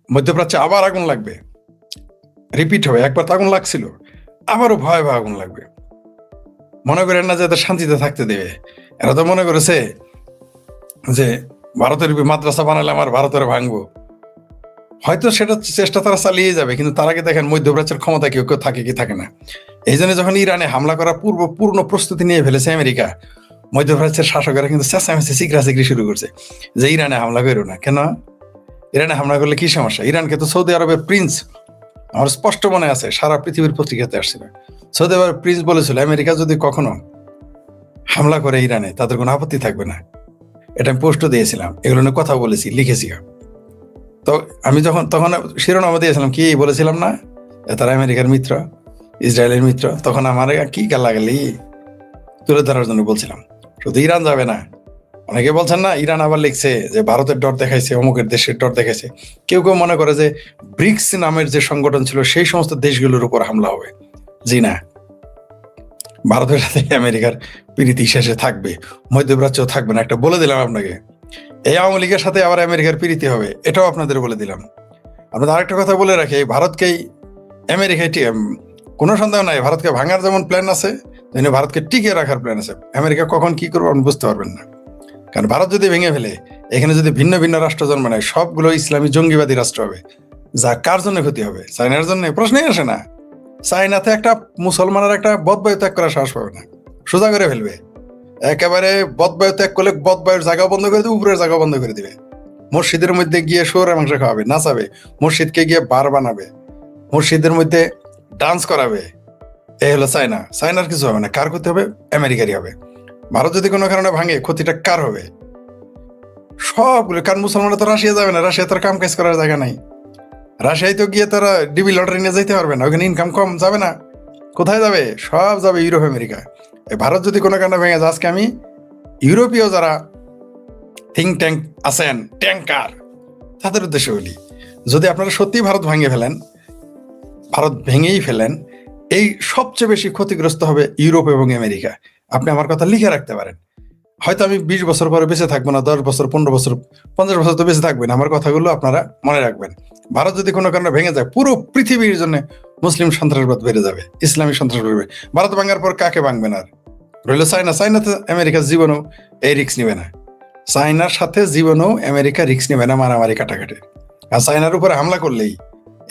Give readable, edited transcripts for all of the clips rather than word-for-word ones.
মধ্যপ্রাচ্যে আবার আগুন লাগবে, রিপিট হবে। একবার তো আগুন লাগছিল, আবারও ভয়াবহ আগুন লাগবে। মনে করেন না যে এদের শান্তিতে থাকতে দেবে। এরা তো মনে করেছে যে ভারতের মাদ্রাসা বানালে আমার ভারতের ভাঙবো। হয়তো সেটা চেষ্টা তারা চালিয়ে যাবে, কিন্তু তার আগে দেখেন মধ্যপ্রাচ্যের ক্ষমতা কেউ কেউ থাকে কি থাকে না। এই জন্য যখন ইরানে হামলা করার পূর্ণ প্রস্তুতি নিয়ে ফেলেছে আমেরিকা, মধ্যপ্রাচ্যের শাসকেরা কিন্তু চেঁচামেচি চিকরি শুরু করছে যে ইরানে হামলা করো না। কেন? ইরানে হামলা করলে কি সমস্যা? ইরানকে তো সৌদি আরবের প্রিন্স, আমার স্পষ্ট মনে আছে, সারা পৃথিবীর পত্রিকাতে আসছিল, সৌদি আরবের প্রিন্স বলেছিল আমেরিকা যদি কখনো হামলা করে ইরানে তাদের কোনো আপত্তি থাকবে না। এটা আমি পোস্টও দিয়েছিলাম, এগুলো নিয়ে কথা বলেছি, লিখেছি। তো আমি তখন শিরোনামে দিয়েছিলাম কি বলেছিলাম না, তারা আমেরিকার মিত্র, ইসরায়েলের মিত্র। তখন আমার কি গালাগালি তুলে ধরার জন্য বলছিলাম। শুধু ইরান যাবে না, অনেকে বলছেন না, ইরান আবার লিখছে যে ভারতের ডর দেখাইছে, অমুকের দেশের ডর দেখাইছে। কেউ কেউ মনে করে যে ব্রিক্স নামের যে সংগঠন ছিল সেই সমস্ত দেশগুলোর উপর হামলা হবে। জি না, ভারতের সাথে আমেরিকার প্রীতি শেষে থাকবে, মধ্যপ্রাচ্য থাকবে না, একটা বলে দিলাম আপনাকে। এই আওয়ামী লীগের সাথে আবার আমেরিকার প্রীতি হবে, এটাও আপনাদের বলে দিলাম। আপনাদের আরেকটা কথা বলে রাখি, ভারতকেই আমেরিকায় কোনো সন্দেহ নাই, ভারতকে ভাঙার যেমন প্ল্যান আছে, তেমনি ভারতকে টিকিয়ে রাখার প্ল্যান আছে। আমেরিকা কখন কি করবে আপনি বুঝতে পারবেন না। কারণ ভারত যদি ভেঙে ফেলে, এখানে যদি ভিন্ন ভিন্ন রাষ্ট্র জন্ম নেয়, সবগুলো ইসলামী জঙ্গিবাদী রাষ্ট্র হবে। যা কার জন্য ক্ষতি হবে? চায়নার জন্য? প্রশ্নই আসে না। চায়নাতে একটা মুসলমানের একটা বদবায়ু ত্যাগ করার সাহস পাবে না, সোজা করে ফেলবে। একেবারে বদবায়ু ত্যাগ করলে বদবায়ুর জায়গা বন্ধ করে দেবে, উপরের জায়গা বন্ধ করে দিবে। মসজিদের মধ্যে গিয়ে শুয়োরের মাংস খাওয়াবে, নাচাবে, মসজিদকে গিয়ে বার বানাবে, মসজিদের মধ্যে ডান্স করাবে। এই হলো চায়না। চায়নার কিছু হবে না, কার ক্ষতি হবে? আমেরিকারই হবে। ভারত যদি কোনো কারণে ভাঙে, ক্ষতিটা কার হবে? সবগুলো। কারণ মুসলমানরা তো রাশিয়া যাবে না, রাশিয়া তার কাম কাজ করার জায়গা নাই। রাশিয়ায় তো গিয়ে তারা ডিবি লটারি নিয়ে যেতে পারবে না, ওখানে ইনকাম কম, যাবে না। কোথায় যাবে? সব যাবে ইউরোপ, আমেরিকা। ভারত যদি কোনো কারণে ভেঙে যায়, আজকে আমি ইউরোপীয় যারা থিঙ্ক ট্যাঙ্ক আছেন, ট্যাঙ্কার, তাদের উদ্দেশ্যে বলি, যদি আপনারা সত্যি ভারত ভেঙে ফেলেন, ভারত ভেঙেই ফেলেন, এই সবচেয়ে বেশি ক্ষতিগ্রস্ত হবে ইউরোপ এবং আমেরিকা। আপনি আমার কথা লিখে রাখতে পারেন। হয়তো আমি 20 বছর পরে বেঁচে থাকবো না, 10 বছর, 15 বছর, 50 বছর তো বেঁচে থাকবেন, আমার কথাগুলো আপনারা মনে রাখবেন। ভারত যদি কোনো কারণে ভেঙে যায়, পুরো পৃথিবীর জন্য মুসলিম সন্ত্রাসবাদ বেড়ে যাবে, ইসলামী সন্ত্রাসবাদ বেড়ে। ভারত ভাঙার পর কাকে ভাঙবেন? আর রইল চায়না। চায়নাতে আমেরিকা জীবনেও এই রিস্ক নিবে না। চায়নার সাথে জীবনেও আমেরিকা রিস্ক নিবে না মারামারি কাটাকাটি। আর চায়নার উপরে হামলা করলেই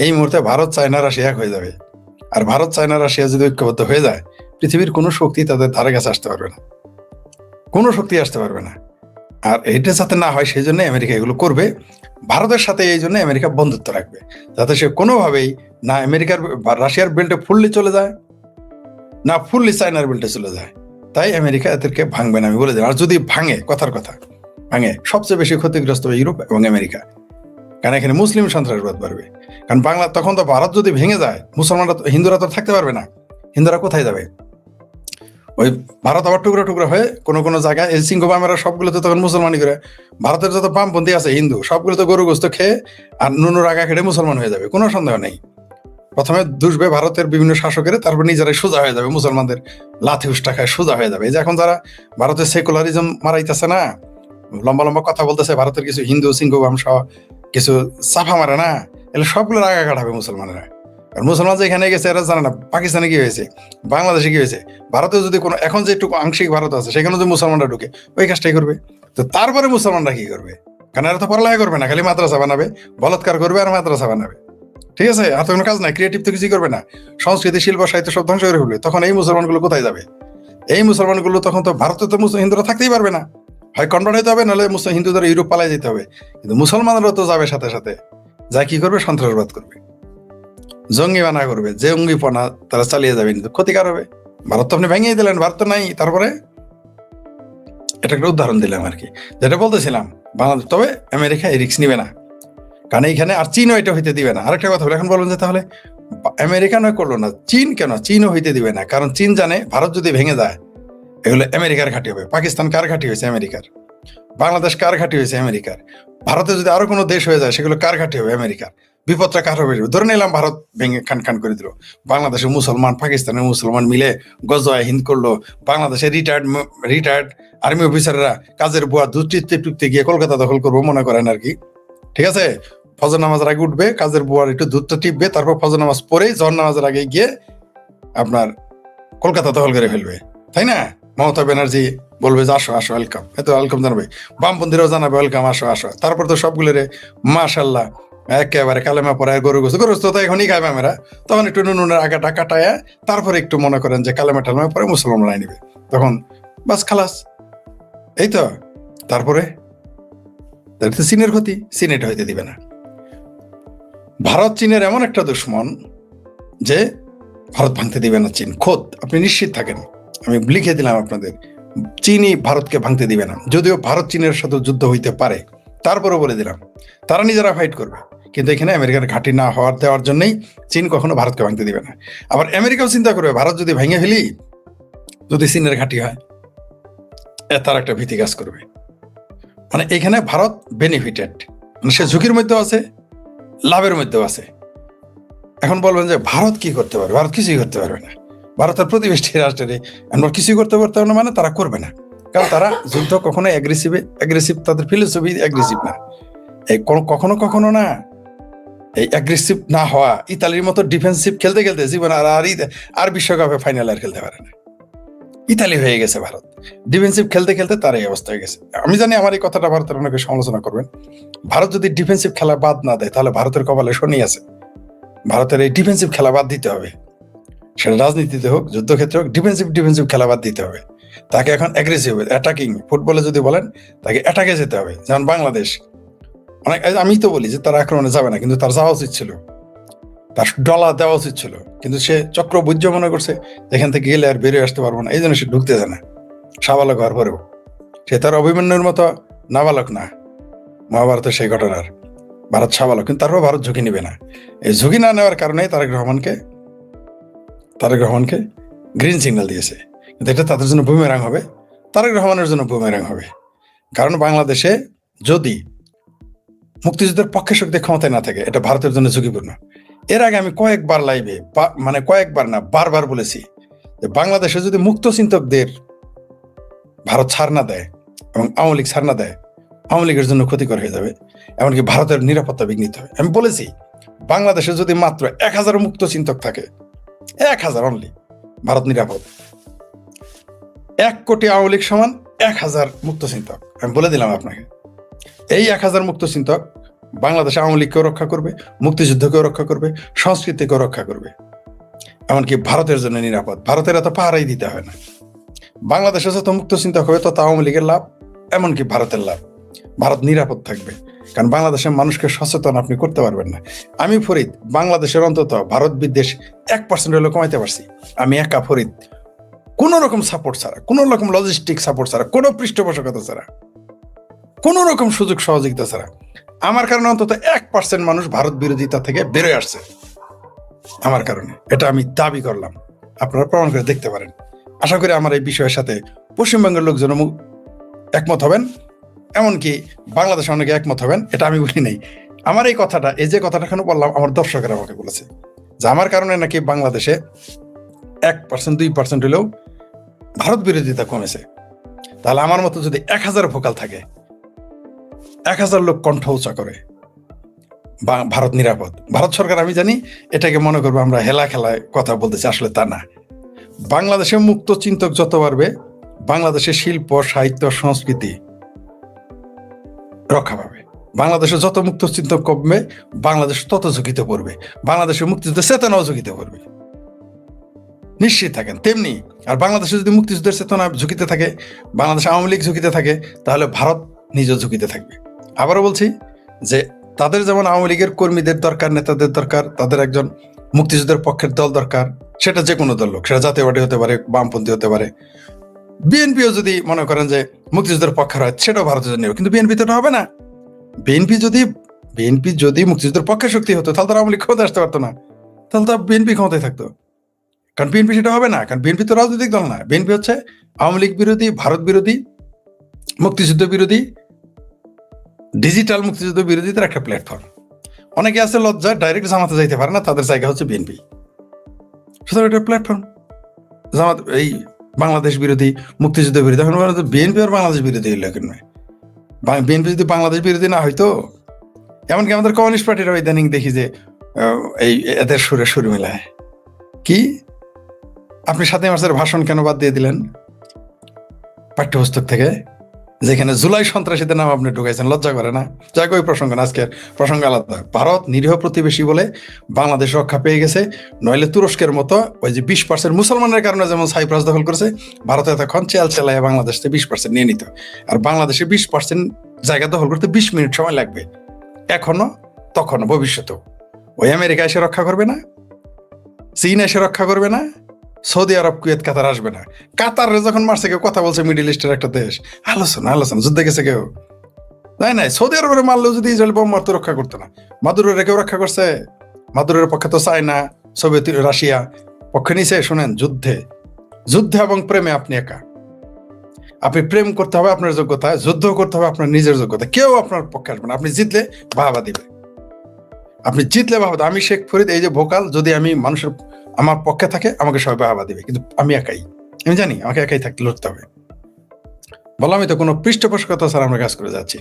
এই মুহূর্তে ভারত, চায়না, রাশিয়া এক হয়ে যাবে। আর ভারত, চায়না, রাশিয়া যদি ঐক্যবদ্ধ হয়ে যায়, পৃথিবীর কোনো শক্তি তাদের ধারে কাছে আসতে পারবে না, কোনো শক্তি আসতে পারবে না। আর এইটা যাতে না হয়, সেই জন্য আমেরিকা এগুলো করবে। ভারতের সাথে এই জন্য আমেরিকা বন্ধুত্ব রাখবে, যাতে সে কোনোভাবেই না আমেরিকার রাশিয়ার বেল্টে ফুললি চলে যায়, না ফুললি চায়নার বেল্টে চলে যায়। তাই আমেরিকা এদেরকে ভাঙবে না, আমি বলে দিই। আর যদি ভাঙে, কথার কথা ভাঙে, সবচেয়ে বেশি ক্ষতিগ্রস্ত হবে ইউরোপ এবং আমেরিকা। কারণ এখানে মুসলিম সন্ত্রাসবাদ বাড়বে। কারণ বাংলা তখন তো ভারত যদি ভেঙে যায়, মুসলমানরা, হিন্দুরা তো থাকতে পারবে না। হিন্দুরা কোথায় যাবে? ওই ভারত আবার টুকরো টুকরো হয়ে কোনো কোনো জায়গায়, এই সিংহবামেরা সবগুলোতে তখন মুসলমানি করে। ভারতের যত বামপন্থী আছে হিন্দু, সবগুলো তো গরু গোস্ত খেয়ে আর নুনুর আগা খেটে মুসলমান হয়ে যাবে, কোনো সন্দেহ নেই। প্রথমে দুষবে ভারতের বিভিন্ন শাসকের, তারপর নিজেরাই সোজা হয়ে যাবে, মুসলমানদের লাথি উষ্টা খায় সোজা হয়ে যাবে। এই যে এখন যারা ভারতের সেকুলারিজম মারাইতেছে না, লম্বা লম্বা কথা বলতেছে, ভারতের কিছু হিন্দু সিংহবাম সহ কিছু চাফা মারে না, এগুলো সবগুলোর আগা কাটাবে মুসলমানেরা। আর মুসলমান যে এখানে গেছে এরা জানে না পাকিস্তানে কি হয়েছে, বাংলাদেশে কি হয়েছে। ভারতে যদি কোনো এখন যে একটু আংশিক ভারত আছে, সেখানে যদি মুসলমানরা ঢুকে, ওই কাজটাই করবে। তো তারপরে মুসলমানরা কি করবে? কারণ এরা তো পড়ালেখা করবে না, খালি মাদ্রাসা বানাবে, বলৎকার করবে আর মাদ্রাসা বানাবে। ঠিক আছে, আর তো কোনো কাজ নাই, ক্রিয়েটিভ তো কিছুই করবে না, সংস্কৃতি, শিল্প, সাহিত্য সব ধ্বংস করে ফেলবে। তখন এই মুসলমানগুলো কোথায় যাবে? এই মুসলমানগুলো তখন তো ভারতে তো হিন্দুরা থাকতেই পারবে না, হয় কনভার্ট হতে হবে, নাহলে হিন্দুদের ইউরোপ পালায় যেতে হবে। কিন্তু মুসলমানরাও তো যাবে সাথে সাথে, যা কি করবে? সন্ত্রাসবাদ করবে, জঙ্গিবানা করবে, জঙ্গিপনা তারা চালিয়ে যাবে, কিন্তু ক্ষতিকার হবে। ভারত তো আপনি ভেঙেই দিলেন, ভারত তো নাই। তারপরে এটা একটা উদাহরণ দিলাম আর কি, যেটা বলতেছিলাম। বাংলাদেশ, তবে আমেরিকা এই রিস্ক নিবে না, কারণ এইখানে আর চীনও এটা হইতে দিবে না। আরেকটা কথা বলে, এখন বলবেন যে তাহলে আমেরিকা নয় করলো না, চীন কেন? চীনও হইতে দিবে না, কারণ চীন জানে ভারত যদি ভেঙে যায়, এগুলো আমেরিকার ঘাঁটি হবে। পাকিস্তান কার ঘাঁটি হয়েছে? আমেরিকার। বাংলাদেশ কার ঘাঁটি হয়েছে? আমেরিকার। ভারতে যদি আরো কোনো দেশ হয়ে যায়, সেগুলো কার ঘাঁটি হবে? আমেরিকার। বিপদটা কার হবে? ধরে নিলাম ভারত ভেঙে খান খান করে দিল, বাংলাদেশের মুসলমান, পাকিস্তানের মুসলমান মিলে গজওয়া হিন্দ করলো, বাংলাদেশের রিটায়ার্ড আর্মি অফিসাররা কাজের বুয়া দুধ টিপতে টিপতে গিয়ে কলকাতা দখল করবো মনে করেন আর কি। ঠিক আছে, ফজর নামাজের আগে উঠবে, কাজের বুয়ার একটু দুধটা টিপবে, তারপর ফজর নামাজ পড়েই জহর নামাজের আগে গিয়ে আপনার কলকাতা দখল করে ফেলবে, তাই না? মমতা ব্যানার্জি বলবে যে আসো আসো ওয়েলকাম, এত ওয়েলকাম জানাবে, বামপন্থীরাও জানাবে ওয়েলকাম, আসো আসো। তারপর তো সবগুলোরে মাশাল্লাহ একেবারে কালেমা পরে গরু গোস্ত তো এখনই খাবে আমরা, তখন একটু নুনের আগাটা কাটায় তারপরে একটু মনে করেন যে কালেমা টালেমা পরে মুসলমানরা নিবে, তখন বাস খালাস। এই তো তারপরে চীনের ক্ষতি, চীন এটা হইতে দিবে না। ভারত চীনের এমন একটা দুশ্মন যে ভারত ভাঙতে দিবে না চীন, খোদ আপনি নিশ্চিত থাকেন, আমি লিখে দিলাম আপনাদের, চীনই ভারতকে ভাঙতে দিবে না। যদিও ভারত চীনের সাথে যুদ্ধ হইতে পারে, তারপরও বলে দিলাম তারা নিজেরা ফাইট করবে, কিন্তু এখানে আমেরিকার ঘাঁটি না হওয়ার দেওয়ার জন্যই চীন কখনো ভারতকে ভাঙতে দিবে না। আবার আমেরিকাও চিন্তা করবে ভারত যদি ভেঙে ফেলি, যদি চীনের ঘাঁটি হয়, তার একটা ভীতি কাজ করবে। মানে এখানে ভারত বেনিফিটেড, মানে সে ঝুঁকির মধ্যেও আছে, লাভের মধ্যেও আছে। এখন বলবেন যে ভারত কি করতে পারবে? ভারত কিছুই করতে পারবে না। ভারতের প্রতিবেশী রাষ্ট্রে আমরা কিছুই করতে পারবে না, মানে তারা করবে না, কারণ তারা যুদ্ধ কখনো অ্যাগ্রেসিভ, তাদের ফিলোসফি অ্যাগ্রেসিভ না। এই কখনো কখনো না, এই অ্যাগ্রেসিভ না হওয়া, ইতালির মতো ডিফেন্সিভ খেলতে খেলতে জীবন আর বিশ্বকাপে ফাইনাল আর খেলতে পারে না। ইতালি হয়ে গেছে ভারত, ডিফেন্সিভ খেলতে খেলতে তার এই অবস্থা হয়ে গেছে। আমি জানি আমার এই কথাটা ভারতের অনেকে সমালোচনা করবেন, ভারত যদি ডিফেন্সিভ খেলা বাদ না দেয় তাহলে ভারতের কপালে শনি আছে। ভারতের এই ডিফেন্সিভ খেলা বাদ দিতে হবে, সেটা রাজনীতিতে হোক, যুদ্ধক্ষেত্রে হোক, ডিফেন্সিভ খেলা বাদ দিতে হবে। তাকে এখন অ্যাগ্রেসিভ, অ্যাটাকিং, ফুটবলে যদি বলেন তাকে অ্যাটাকে যেতে হবে। যেমন বাংলাদেশ, অনেক আমি তো বলি যে তারা আক্রমণে যাবে না, কিন্তু তার যাওয়া উচিত ছিল, তার ডলা দেওয়া উচিত ছিল, কিন্তু সে চক্রবুজ্য মনে করছে এখান থেকে গেলে আর বেরিয়ে আসতে পারবো না, এই জন্য সে ঢুকতে যায় না। সাবালক হওয়ার পরেও সে তার অভিমন্যুর মতো নাবালক না, মহাভারতের সেই ঘটনার ভারত সাবালক, কিন্তু তারপর ভারত ঝুঁকি নিবে না। এই ঝুঁকি না নেওয়ার কারণে তারেক রহমানকে গ্রিন সিগন্যাল দিয়েছে, কিন্তু এটা তাদের জন্য বুমেরাং হবে, তারেক রহমানের জন্য বুমেরাং হবে। কারণ বাংলাদেশে যদি মুক্তিযুদ্ধের পক্ষে শক্তি ক্ষমতায় না থাকে, এটা ভারতের জন্য ঝুঁকিপূর্ণ। এর আগে আমি কয়েকবার লাইভে, মানে কয়েকবার না, বারবার বলেছি যে বাংলাদেশে যদি মুক্ত চিন্তকদের ভারত ছাড় না দেয় এবং আওয়ামী লীগ ছাড় না দেয়, আওয়ামী লীগের জন্য ক্ষতিকর হয়ে যাবে, এমনকি ভারতের নিরাপত্তা বিঘ্নিত হবে। আমি বলেছি বাংলাদেশে যদি মাত্র 1000 মুক্ত চিন্তক থাকে, 1000 অনলি, ভারত নিরাপদ। 1 কোটি আওয়ামী লীগ সমান 1000 মুক্ত চিন্তক। আমি বলে দিলাম আপনাকে, এই 1000 মুক্ত চিন্তক বাংলাদেশে আওয়ামী লীগকেও রক্ষা করবে, মুক্তিযুদ্ধকেও রক্ষা করবে, সংস্কৃতিকেও রক্ষা করবে, এমনকি ভারতের জন্য নিরাপদ। ভারতের এত পাহারাই দিতে হয় না। বাংলাদেশে যত মুক্ত চিন্তক হবে তত আওয়ামী লীগের লাভ, এমনকি ভারতের লাভ। ভারত নিরাপদ থাকবে, কারণ বাংলাদেশের মানুষকে সচেতন আপনি করতে পারবেন না। আমি ফরিদ বাংলাদেশের অন্তত ভারত বিদ্বেষ 1% হলেও কমাইতে পারছি। আমি একা ফরিদ, কোন রকম সাপোর্ট ছাড়া, কোন রকম লজিস্টিক সাপোর্ট ছাড়া, কোনো পৃষ্ঠপোষকতা ছাড়া, কোন রকম সুযোগ সহযোগিতা ছাড়া, আমার কারণে অন্তত 1% মানুষ ভারত বিরোধিতা থেকে বেরোয় আসছে আমার কারণে। এটা আমি দাবি করলাম, আপনারা প্রমাণ করে দেখতে পারেন। আশা করি আমার এই বিষয়ের সাথে পশ্চিমবঙ্গের লোকজন একমত হবেন, এমনকি বাংলাদেশে অনেকে একমত হবেন। এটা আমি বলি নাই, আমার এই কথাটা, এই যে কথাটা কেন বললাম, আমার দর্শকেরা আমাকে বলেছে যে আমার কারণে নাকি বাংলাদেশে 1% 2% হলেও ভারত বিরোধিতা কমেছে। তাহলে আমার মতো যদি 1000 ভোকাল থাকে, 1000 লোক কণ্ঠ উঁচা করে, ভারত নিরাপদ। ভারত সরকার, আমি জানি এটাকে মনে করবো আমরা হেলা খেলায় কথা বলতেছি, আসলে তা না। বাংলাদেশে মুক্ত চিন্তক যত বাড়বে, বাংলাদেশের শিল্প, সাহিত্য, সংস্কৃতি রক্ষা পাবে। বাংলাদেশে যত মুক্ত চিন্তক কমবে, বাংলাদেশ তত ঝুঁকিতে পড়বে, বাংলাদেশের মুক্তিযুদ্ধের চেতনাও ঝুঁকিতে পড়বে, নিশ্চিত থাকেন। তেমনি আর বাংলাদেশে যদি মুক্তিযুদ্ধের চেতনা ঝুঁকিতে থাকে, বাংলাদেশ আওয়ামী লীগ ঝুঁকিতে থাকে, তাহলে ভারত নিজেও ঝুঁকিতে থাকবে। আবারও বলছি যে তাদের যেমন আওয়ামী লীগের কর্মীদের দরকার, নেতাদের দরকার, তাদের একজন মুক্তিযুদ্ধের পক্ষের দল দরকার, সেটা যে কোনো দল লোক, সেটা জাতীয় পার্টি হতে পারে, বামপন্থী হতে পারে। বিএনপিও যদি মনে করেন যে মুক্তিযুদ্ধের পক্ষের হয়, সেটাও ভারতের জন্য, কিন্তু বিএনপি তো হবে না। বিএনপি যদি মুক্তিযুদ্ধের পক্ষের শক্তি হতো, তাহলে তারা আওয়ামী লীগ ক্ষমতায় আসতে পারতো না, তাহলে তো বিএনপি ক্ষমতায় থাকতো। কারণ বিএনপি সেটা হবে না, কারণ বিএনপি তো রাজনৈতিক দল না। বিএনপি হচ্ছে আওয়ামী লীগ বিরোধী, ভারত বিরোধী, মুক্তিযুদ্ধ বিরোধী, ডিজিটাল মুক্তিযুদ্ধ বিরোধীদের একটা প্ল্যাটফর্ম। অনেকে আছে লজ্জা ডাইরেক্ট জামাতে যাইতে পারে না, তাদের জায়গা হচ্ছে বিএনপি। সুতরাং এটা প্ল্যাটফর্ম। জামাত এই বাংলাদেশ বিরোধী, মুক্তিযুদ্ধ বিরোধী, এখন বিএনপি আর বাংলাদেশ বিরোধী হইল কেন? বিএনপি যদি বাংলাদেশ বিরোধী না হইতো, এমনকি আমাদের কমিউনিস্ট পার্টির ইদানিং দেখি যে এই এদের সুরে সুর মেলায়। কি আপনি 7ই মার্চের ভাষণ কেন বাদ দিয়ে দিলেন পাঠ্যপুস্তক থেকে, যেখানে জুলাই সন্ত্রাসীদের নাম আপনি ঢুকাইছেন? লজ্জা করে না? যাক, ওই প্রসঙ্গ না, আজকের প্রসঙ্গ আলাদা। ভারত নিরীহ প্রতিবেশী বলে বাংলাদেশ রক্ষা পেয়ে গেছে, নইলে তুরস্কের মতো ওই যে 20% মুসলমানের কারণে যেমন সাইপ্রাস দখল করেছে, ভারত এতক্ষণ চেলায় বাংলাদেশ থেকে 20% নিয়ে নিত। আর বাংলাদেশে 20% জায়গা দখল করতে 20 মিনিট সময় লাগবে, এখনো তখনও ভবিষ্যতেও। ওই আমেরিকা এসে রক্ষা করবে না, চীন এসে রক্ষা করবে না, সৌদি আরব, কুয়েত, কাতার আসবে না। কাতারে যখন মারছে কেউ কথা বলছে, মিডিল ইস্টের একটা দেশ, আলোচনা যুদ্ধে গেছে কেউ? নাই, সৌদি আরবের মারলেও যদি ইসরায়েল বোম মারতে রক্ষা করতো না। মাদুরোরে কেউ রক্ষা করছে? মাদুরোর পক্ষে তো চায়না, সোভিয়েত, রাশিয়া পক্ষে নিছে। শোনেন, যুদ্ধে এবং প্রেমে আপনি একা। আপনি প্রেম করতে হবে আপনার যোগ্যতায়, যুদ্ধ করতে হবে আপনার নিজের যোগ্যতা। কেউ আপনার পক্ষে আসবে না। আপনি জিতলে বাহবা দিবে, আমি শেখ ফরিদ, এই যে ভোকাল, যদি আমি মানুষের আমার পক্ষে থাকে আমাকে সবাই বাহবা দিবে, কিন্তু আমি একাই। আমি জানি আমাকে একাই থাকতে লড়তে হবে। বললামই তো, কোনো পৃষ্ঠপোষকতা ছাড়া আমরা কাজ করে যাচ্ছি।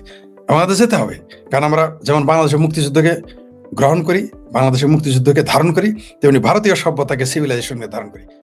আমাদের যেতে হবে, কারণ আমরা যেমন বাংলাদেশের মুক্তিযুদ্ধকে গ্রহণ করি, বাংলাদেশের মুক্তিযুদ্ধকে ধারণ করি, তেমনি ভারতীয় সভ্যতাকে, সিভিলাইজেশনকে ধারণ করি।